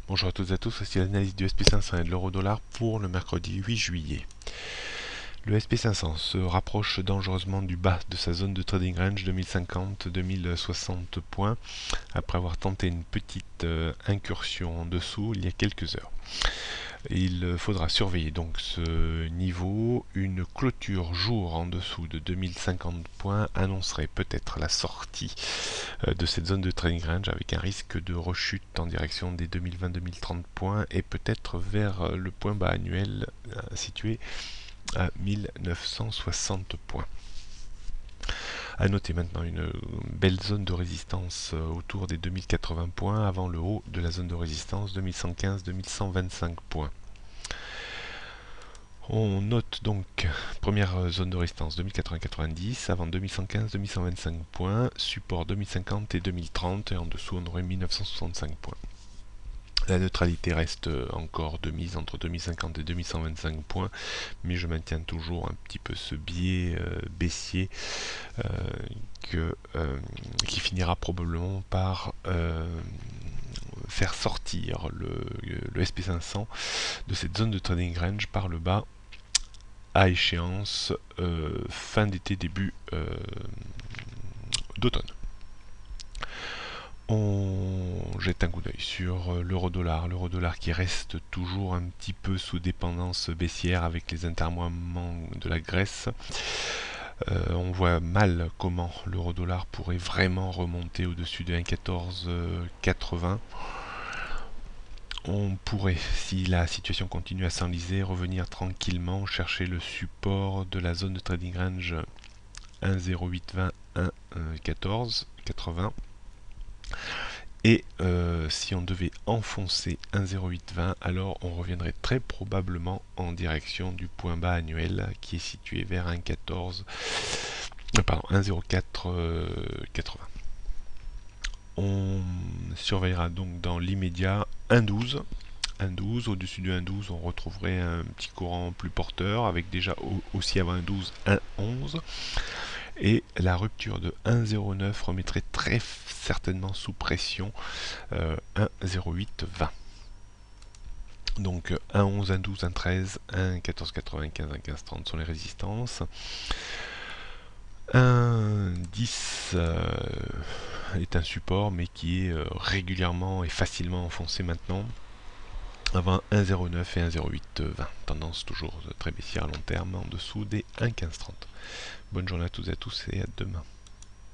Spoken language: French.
Bonjour à toutes et à tous, voici l'analyse du SP500 et de l'euro-dollar pour le mercredi 8 juillet. Le SP500 se rapproche dangereusement du bas de sa zone de trading range 2050-2060 points après avoir tenté une petite incursion en dessous il y a quelques heures. Il faudra surveiller donc ce niveau. Une clôture jour en dessous de 2050 points annoncerait peut-être la sortie de cette zone de trading range avec un risque de rechute en direction des 2020-2030 points et peut-être vers le point bas annuel situé à 1960 points. A noter maintenant une belle zone de résistance autour des 2080 points avant le haut de la zone de résistance 2115-2125 points. On note donc première zone de résistance 2080-90 avant 2115-2125 points, support 2050 et 2030 et en dessous on aurait 1965 points. La neutralité reste encore de mise entre 2050 et 2125 points, mais je maintiens toujours un petit peu ce biais baissier qui finira probablement par faire sortir le SP500 de cette zone de trading range par le bas à échéance fin d'été, début d'automne. On jette un coup d'œil sur l'euro-dollar. L'euro-dollar qui reste toujours un petit peu sous dépendance baissière avec les intermoiements de la Grèce. On voit mal comment l'euro-dollar pourrait vraiment remonter au-dessus de 1,1480. On pourrait, si la situation continue à s'enliser, revenir tranquillement chercher le support de la zone de trading range 1,0820, 1,1480. Et si on devait enfoncer 1,0820, alors on reviendrait très probablement en direction du point bas annuel qui est situé vers 1,0480. On surveillera donc dans l'immédiat 1,12. 1,12, au-dessus du 1,12 on retrouverait un petit courant plus porteur avec déjà aussi avant 1,12 1,11 et la rupture de 1,09 remettrait très certainement sous pression 1,0820. Donc 1,11, 1,12, 1,13, 1,1495, 1,1530 sont les résistances. 1,10 est un support mais qui est régulièrement et facilement enfoncé maintenant avant 1,09 et 1,0820. Tendance toujours très baissière à long terme en dessous des 1,1530. Bonne journée à toutes et à tous et à demain.